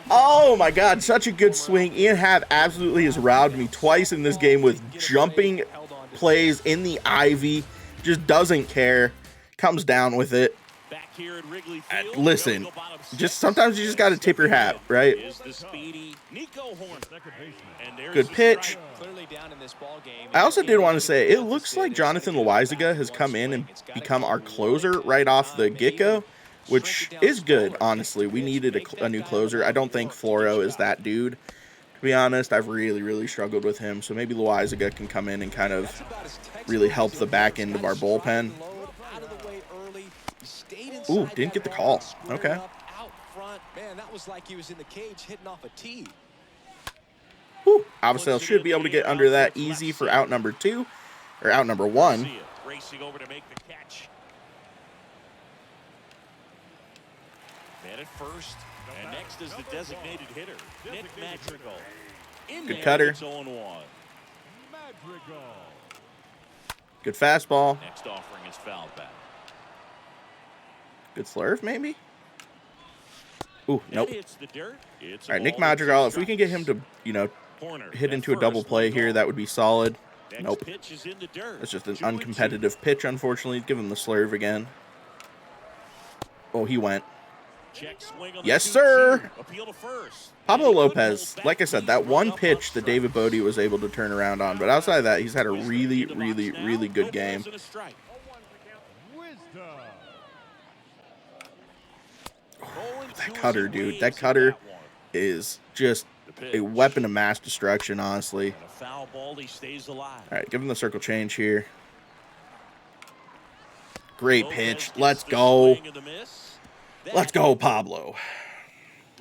Oh my God, such a good swing. Ian Happ absolutely has robbed me twice in this game with jumping plays in the ivy. Just doesn't care. Comes down with it. Back here at Wrigley Field, Listen, just sometimes you just got to tip your hat, right? Good pitch. I also did want to say, it looks like Jonathan Loaizaga has come in and become our closer right off the get-go, which is good, honestly. We needed a new closer. I don't think Floro is that dude. To be honest, I've really struggled with him, so maybe Loaizaga can come in and kind of really help the back end of our bullpen. Ooh, didn't get the call. Okay. Man, that was like he was in the cage hitting off a tee. Whew. Avocel should be able to get under that easy for out number 2, or out number 1. Racing over to make the catch. Man at first, and next is the designated hitter, Nick Madrigal. Good cutter. Good fastball. Next offering is fouled back. Good slurve, maybe? Ooh, nope. All right, Nick Madrigal, if we can get him to, hit into a double play here, that would be solid. Nope. That's just an uncompetitive pitch, unfortunately. Give him the slurve again. Oh, he went. Yes, sir. Pablo Lopez, like I said, that one pitch that David Bodie was able to turn around on. But outside of that, he's had a really good game. That cutter, dude. That cutter is just a weapon of mass destruction, honestly. All right, give him the circle change here. Great pitch. Let's go. Let's go, Pablo.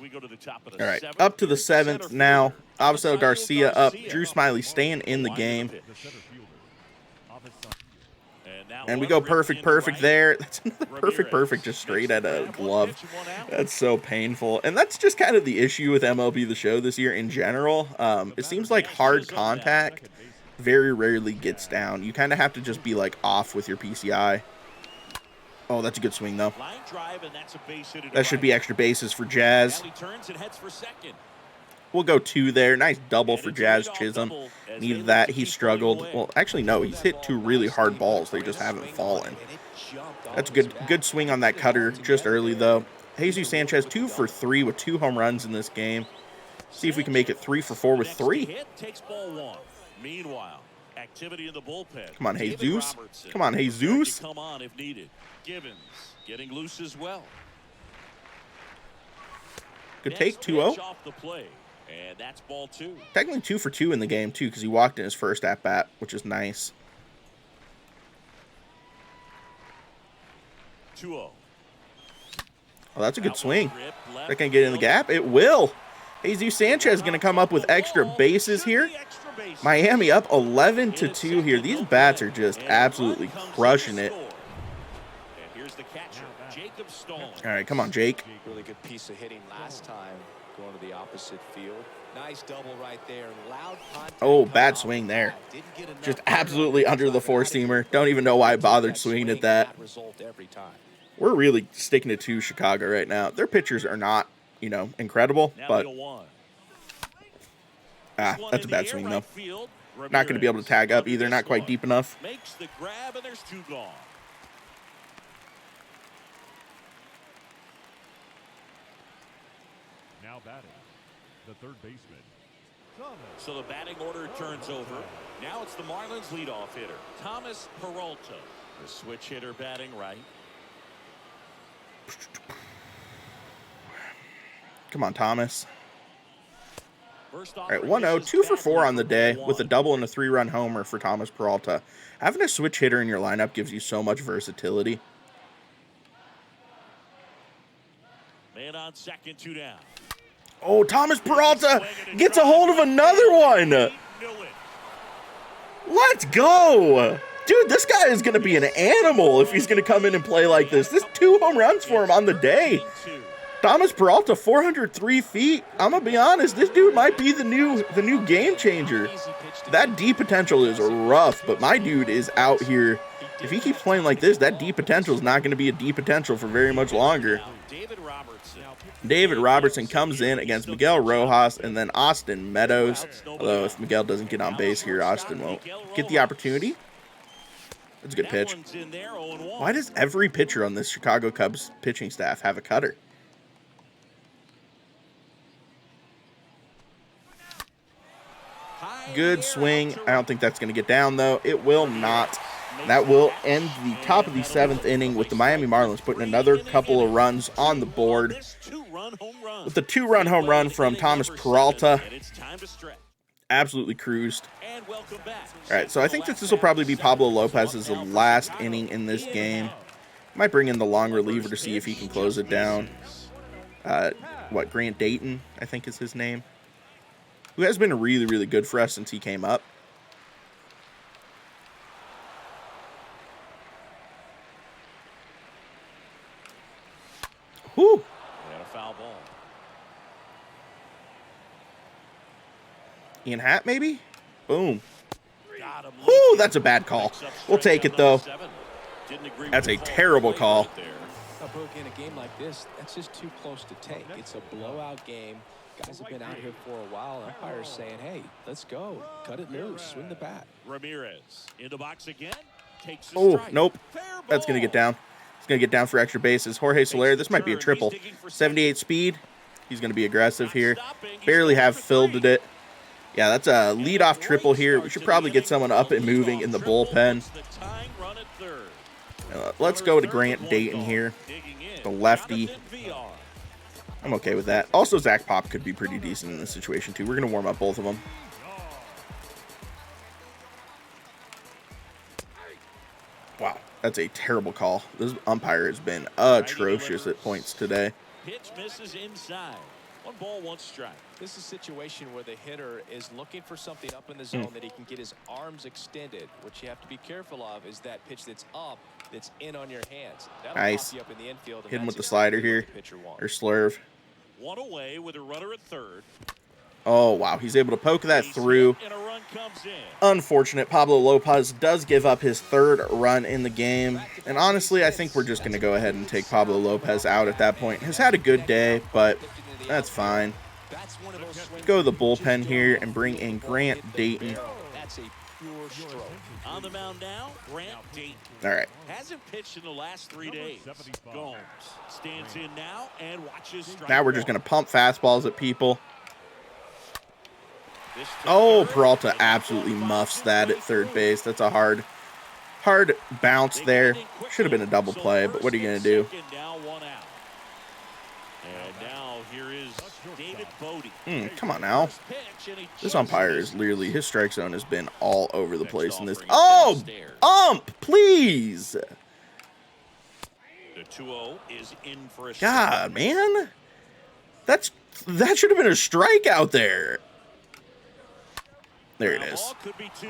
We go to the top of the All right, seventh. up to the Here's center 7th now. fielder, Avisail Garcia up. Garcia. Drew Smiley staying in the game. The center fielder, Avisail. Now And we one go ripped perfect, into perfect right. there. That's another perfect, Ramirez just makes straight the at a grab, one glove. pitch, one out. That's so painful. And that's just kind of the issue with MLB The Show this year in general. It seems like hard contact very rarely gets down. You kind of have to just be like off with your PCI. Oh, that's a good swing though. Line drive, and that's a base hit to That should right. be extra bases for Jazz. Now he turns and heads for second. We'll go 2 there. Nice double And for it's a Jazz leadoff Chisholm. double as they Needed look that. to He keep struggled. pulling away. Well, actually, no. He's hit 2 really hard balls. They just haven't fallen. That's a good swing on that cutter just early, though. Jesus Sanchez 2 for 3 with 2 home runs in this game. See if we can make it 3 for 4 with Next 3. hit takes ball 1. Meanwhile, activity in the bullpen. Come on, David Jesus. Robertson Come on, prepared Jesus. to come on if needed. Givens getting loose as well. Good take, Next 2-0. pitch off the plate, and that's ball 2. Technically 2 for 2 in the game, too, because he walked in his first at-bat, which is nice. 2-0. Oh, that's a good swing. That can get in the gap. It will. Jesus Sanchez is going to come up with extra bases here. Miami up 11-2 here. These bats are just absolutely crushing it. And here's the catcher, Jacob Stone. All right, come on, Jake. Really good piece of hitting last time going to the opposite field. Nice double right there. Loud contact. Oh, bad swing there. Didn't get enough Just power absolutely to under the drive it out of four-seamer. here. Don't even know why I bothered That swinging at swing, that. result every time. We're really sticking it to Chicago right now. Their pitchers are not, incredible, Now but 0-1. that's a bad swing, though. Not going to be able to tag up either. Not quite deep enough. Makes the grab, and there's 2 gone. Now batting, the third baseman, Thomas. So the batting order turns over. Now it's the Marlins leadoff hitter, Thomas Peralta. The switch hitter batting right. Come on, Thomas. First All right, 1-0, 2 for 4 on the day with a double and a 3-run homer for Thomas Peralta. Having a switch hitter in your lineup gives you so much versatility. Man on second, 2 down. Oh, Thomas Peralta gets a hold of another one. Let's go. Dude, this guy is going to be an animal if he's going to come in and play like this. This 2 home runs for him on the day. Thomas Peralta, 403 feet. I'm going to be honest, this dude might be the new game changer. That D potential is rough, but my dude is out here. If he keeps playing like this, that D potential is not going to be a D potential for very much longer. David Robertson comes in against Miguel Rojas and then Austin Meadows. Although if Miguel doesn't get on base here, Austin won't get the opportunity. That's a good pitch. Why does every pitcher on this Chicago Cubs pitching staff have a cutter? Good swing. I don't think that's going to get down, though. It will not. That will end the top of the 7th inning with the Miami Marlins putting another couple of runs on the board with a 2-run home run from Thomas Peralta. Absolutely cruised. All right, so I think this will probably be Pablo Lopez's last inning in this game. Might bring in the long reliever to see if he can close it down. Grant Dayton, I think is his name, who has been really, really good for us since he came up. Whew. And a foul ball. Ian Happ, maybe? Boom. Whew, that's a bad call. We'll take it, though. That's a terrible call. Brooke, in a game like this, that's just too close to take. It's a blowout game. Guys have been out here for a while. Umpire's saying, hey, let's go. Cut it loose. Swing the bat. Ramirez in the box again. Takes the Oh, strike. nope. Fair That's going to get ball. down. It's going to get down for extra bases. Jorge Soler, this might be a triple. 78 speed. He's going to be aggressive here. Barely have filled it. Yeah, that's a leadoff triple here. We should probably get someone up and moving in the bullpen. Let's go to Grant Dayton here, the lefty. I'm okay with that. Also, Zach Pop could be pretty decent in this situation, too. We're going to warm up both of them. Wow, that's a terrible call. This umpire has been atrocious at points today. Pitch misses inside. 1 ball, 1 strike. This is a situation where the hitter is looking for something up in the zone that he can get his arms extended. What you have to be careful of is that pitch that's up, that's in on your hands. That'll Nice. pop you up in the infield. Hit him with the slider here, or slurve. 1 away with a runner at third. Oh, wow. He's able to poke that through. And a run comes in. Unfortunate. Pablo Lopez does give up his 3rd run in the game. And honestly, I think we're just going to go ahead and take Pablo Lopez out at that point. Has had a good day, but that's fine. Go to the bullpen here and bring in Grant Dayton. That's a pure stroke. On the mound now, Grant Dayton. All right. Hasn't pitched in the last 3 days. Gomes stands in now and watches strike. Now we're just going to pump fastballs at people. This to Oh, third. Peralta absolutely muffs that at third base. That's a hard bounce there. Should have been a double play, but what are you going to do? Now 1 out. And now here is David Bodie. Come on now. First pitch, and he This chases umpire it. is literally, his strike zone has been all over the place in this. offering Oh, downstairs. please. The 2-0 is in for a God, man. That should have been a strikeout there. There it is. Ball could be 2.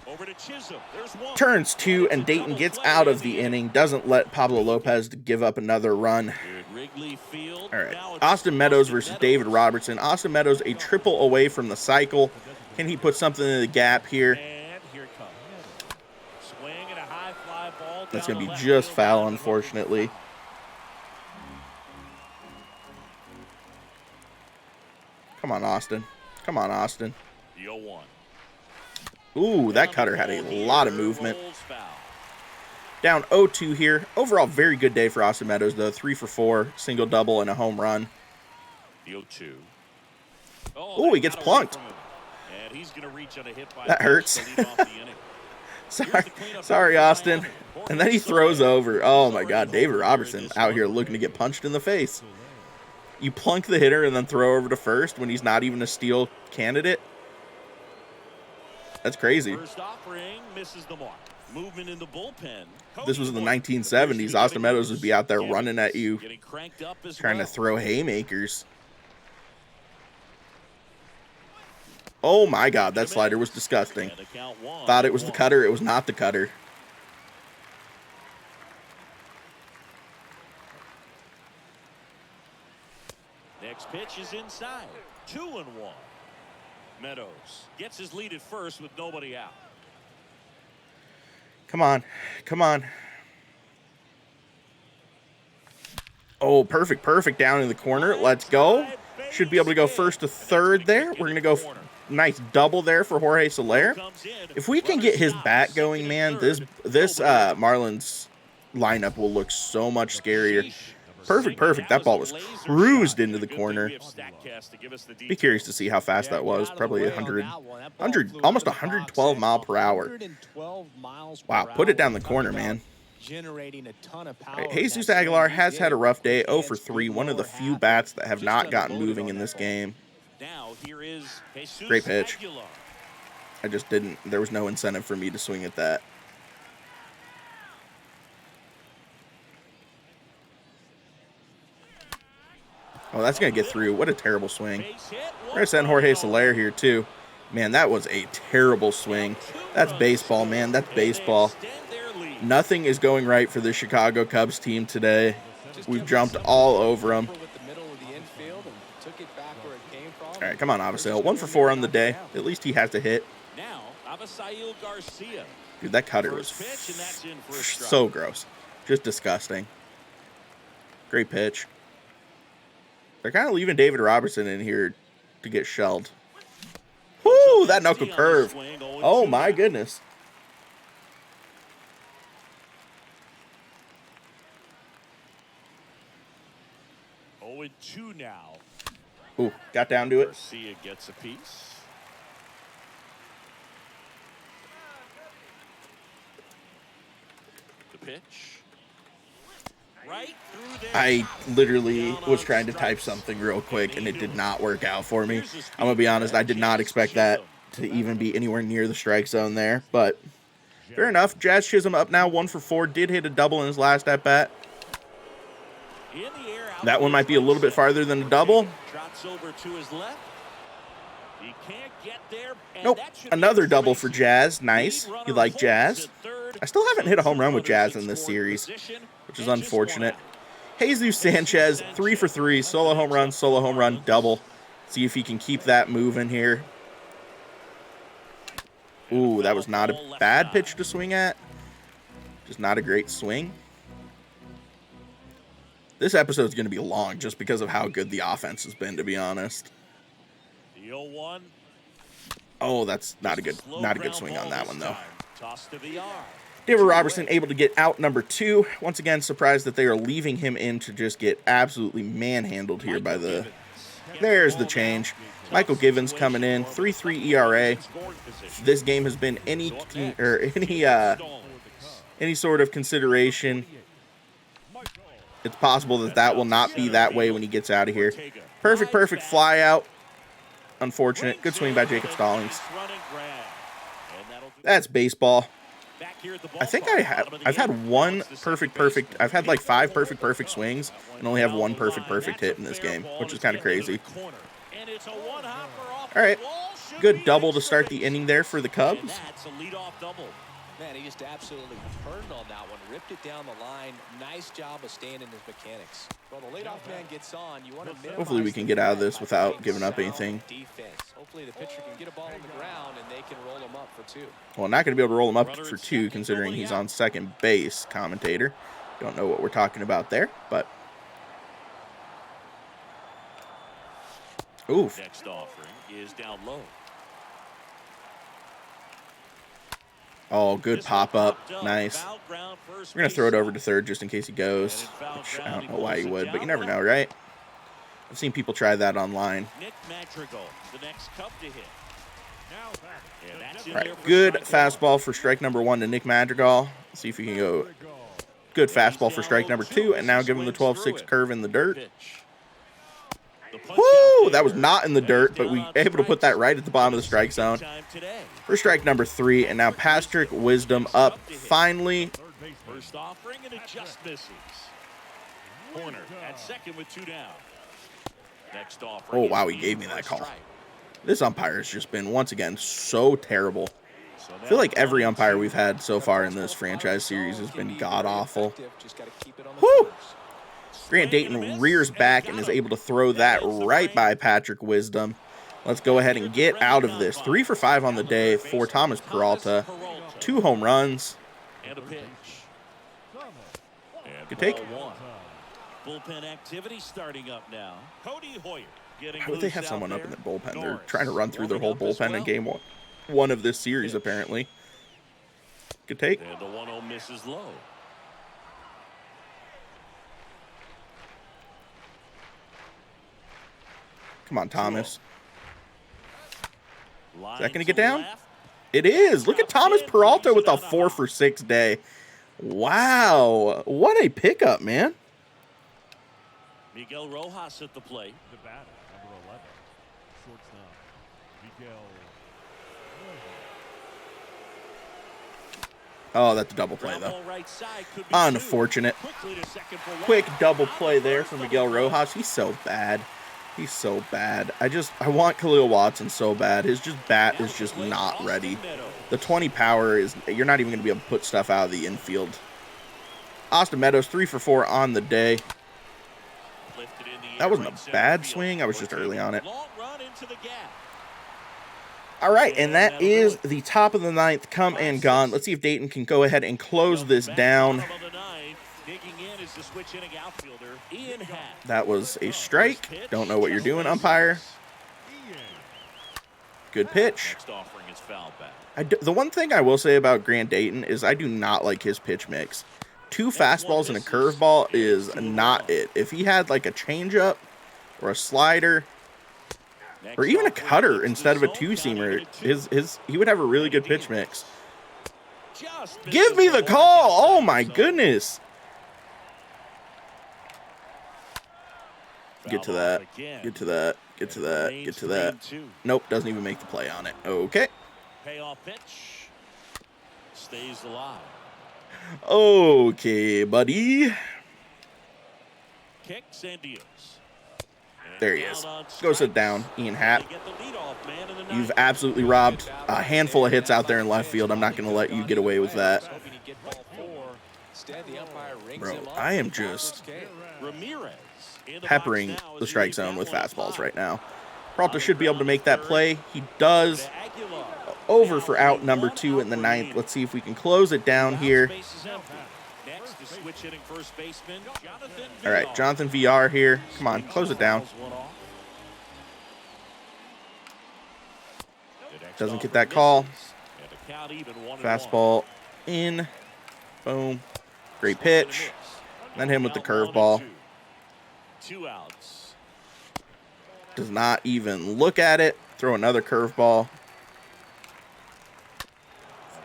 Over to Chisholm. There's 1. Turns 2, and Dayton gets out of the inning. Doesn't let Pablo Lopez give up another run. Here at Wrigley Field. All right. Now it's Austin Meadows versus David Robertson. Austin Meadows a triple away from the cycle. Can he put something in the gap here? And here it comes. Swing and a high fly ball. That's down going to the be left just field foul, line. unfortunately. Come on, Austin. Come on, Austin. The 0-1. Ooh, that cutter had a lot of movement. Down 0-2 here. Overall, very good day for Austin Meadows, though. 3 for 4, single, double, and a home run. The 0-2. Ooh, he gets plunked. And he's going to reach on a hit by That hurts. to lead off the inning. Sorry, Austin. And then he throws over. Oh, my God. David Robertson out here looking to get punched in the face. You plunk the hitter and then throw over to first when he's not even a steal candidate? That's crazy. First offering misses the mark. Movement in the bullpen. This was in the 1970s. Austin Meadows would be out there running at you, Getting cranked up as trying to well. throw haymakers. Oh my God, that slider was disgusting. And the count 1. Thought it was the cutter. It was not the cutter. Next pitch is inside. 2-1. Meadows gets his lead at first with nobody out. Come on. Come on. Oh, perfect down in the corner. Let's go. Should be able to go first to third there. We're going to go nice double there for Jorge Soler. If we can get his bat going, man, this Marlins lineup will look so much scarier. Perfect. That ball was cruised into the corner. Be curious to see how fast that was. Probably 100, almost 112 mile per hour. Wow, put it down the corner, man. Generating a ton of power. Right, Jesus Aguilar has had a rough day, 0 for 3. One of the few bats that have not gotten moving in this game. Now here is Jesus Great pitch. Aguilar. I just didn't. There was no incentive for me to swing at that. Oh, that's going to get through. What a terrible swing. We're going to send Jorge Soler here, too. Man, that was a terrible swing. That's baseball, man. That's baseball. Nothing is going right for the Chicago Cubs team today. We've jumped all over them. All right, come on, Avisail. 1 for 4 on the day. At least he has a hit. Now, Avisail Garcia. Dude, that cutter was so gross. Just disgusting. Great pitch. They're kind of leaving David Robertson in here to get shelled. Whoo, that knuckle curve. Oh, my goodness. Oh, 2 now. Ooh, got down to it. Garcia gets a piece. The pitch. Right through there. I literally was trying to type something real quick, and it did not work out for me. I'm going to be honest, I did not expect that to even be anywhere near the strike zone there, but fair enough. Jazz Chisholm up now, 1 for 4. Did hit a double in his last at-bat. In the air, That one might be a little bit farther than a double. Trots over to his left. He can't get there. Nope. Another double for Jazz. Nice. You like Jazz? I still haven't hit a home run with Jazz in this series, which is unfortunate. Jesus Sanchez, 3 for 3. Solo home run, double. See if he can keep that moving here. Ooh, that was not a bad pitch to swing at. Just not a great swing. This episode's going to be long just because of how good the offense has been, to be honest. The 0-1. Oh, that's not a good swing on that one, though. Toss to the arm. David Robertson able to get out number 2. Once again, surprised that they are leaving him in to just get absolutely manhandled here by the... There's the change. Michael Givens coming in, 3.3 ERA. If this game has been any sort of consideration, it's possible that that will not be that way when he gets out of here. Perfect fly out. Unfortunate. Good swing by Jacob Stallings. That's baseball. I think I've had one perfect. I've had like 5 perfect swings and only have one perfect hit in this game, which is kind of crazy. All right. Good double to start the inning there for the Cubs. Man, he just absolutely turned on that one, ripped it down the line. Nice job of staying in his mechanics. Well, the leadoff man gets on. You want to minimize. Hopefully we can get out of this without giving up anything. Defense. Hopefully the pitcher can get a ball on the ground and they can roll him up for 2. Well, not going to be able to roll him up for 2 considering he's on second base, commentator. Don't know what we're talking about there, but... Oof. Next offering is down low. Oh, good pop-up. Nice. We're going to throw it over to third just in case he goes, which I don't know why he would, but you never know, right? I've seen people try that online. All right, good fastball for strike number 1 to Nick Madrigal. See if he can go. Good fastball for strike number 2, and now give him the 12-6 curve in the dirt. Woo! That was not in the dirt, but we were able to put that right at the bottom of the strike zone. For strike number 3, and now Patrick Wisdom up finally. First offering and it just misses. Corner at second with 2 down. Next offering. Oh, wow, he gave me that call. This umpire has just been, once again, so terrible. I feel like every umpire we've had so far in this franchise series has been god-awful. Woo! Grant Dayton rears back and is able to throw that right by Patrick Wisdom. Let's go ahead and get out of this. 3 for 5 on the day for Thomas Peralta. 2 home runs. Good take. Bullpen activity starting up now. Cody Hoyer getting. How would they have someone up in the bullpen? They're trying to run through their whole bullpen in game one of this series, apparently. Good take. And the 1-0 misses low. Come on, Thomas. Is that going to get down? It is. Look at Thomas Peralta with a 4 for 6 day. Wow. What a pickup, man. Miguel Rojas at the plate. The batter, number 11, shortstop, Miguel. Oh, that's a double play, though. Unfortunate. Quick double play there for Miguel Rojas. He's so bad. He's so bad. I want Khalil Watson so bad. His bat is just not ready. The 20 power is, you're not even going to be able to put stuff out of the infield. Austin Meadows, 3 for 4 on the day. That wasn't a bad swing. I was just early on it. All right, and that is the top of the 9th come and gone. Let's see if Dayton can go ahead and close this down. That was a strike. Don't know what you're doing, umpire. Good pitch. The one thing I will say about Grant Dayton is I do not like his pitch mix. 2 fastballs and a curveball is not it. If he had like a changeup or a slider or even a cutter instead of a 2-seamer, he would have a really good pitch mix. Give me the call. Oh my goodness. Get to that. Get to that. Get to that. Get to that. Nope, doesn't even make the play on it. Okay. Payoff pitch. Stays alive. Okay, buddy. kicks and deals. There he is. Go sit down, Ian Happ. You've absolutely robbed a handful of hits out there in left field. I'm not going to let you get away with that. Bro, I am just peppering the strike zone with fastballs right now. Peralta should be able to make that play. He does. Over for out number 2 in the 9th. Let's see if we can close it down here. All right, Jonathan VR here. Come on, close it down. Doesn't get that call. Fastball in. Boom. Great pitch. Then him with the curveball. 2 outs. Does not even look at it. Throw another curveball.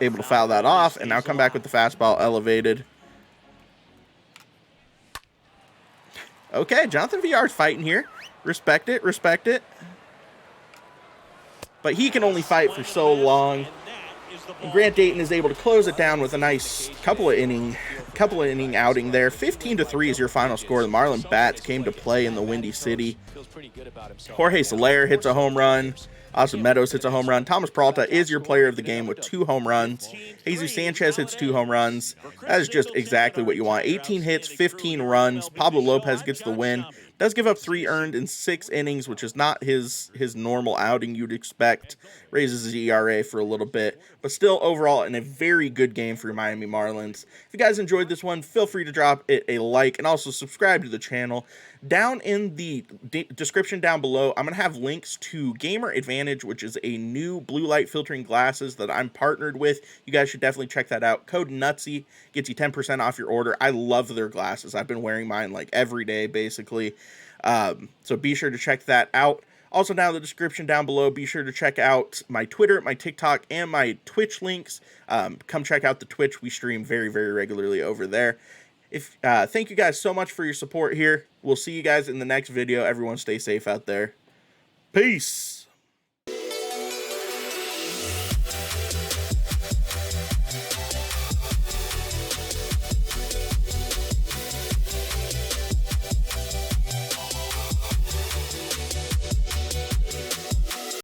Able to foul that off, and now come back with the fastball elevated. Okay, Jonathan VR's fighting here. Respect it, respect it. But he can only fight for so long. And Grant Dayton is able to close it down with a nice couple of inning outing there. 15-3 is your final score. The Marlin Bats came to play in the Windy City. Jorge Soler hits a home run. Austin Meadows hits a home run. Thomas Peralta is your player of the game with 2 home runs. Jesus Sanchez hits 2 home runs. That is just exactly what you want. 18 hits, 15 runs. Pablo Lopez gets the win. Does give up 3 earned in 6 innings, which is not his normal outing you'd expect. Raises his ERA for a little bit. But still, overall, in a very good game for your Miami Marlins. If you guys enjoyed this one, feel free to drop it a like and also subscribe to the channel. Down in the description down below, I'm going to have links to Gamer Advantage, which is a new blue light filtering glasses that I'm partnered with. You guys should definitely check that out. Code Nutsy gets you 10% off your order. I love their glasses. I've been wearing mine like every day, basically. So be sure to check that out. Also, down in the description down below, be sure to check out my Twitter, my TikTok, and my Twitch links. Come check out the Twitch. We stream very, very regularly over there. Thank you guys so much for your support here. We'll see you guys in the next video. Everyone stay safe out there. Peace.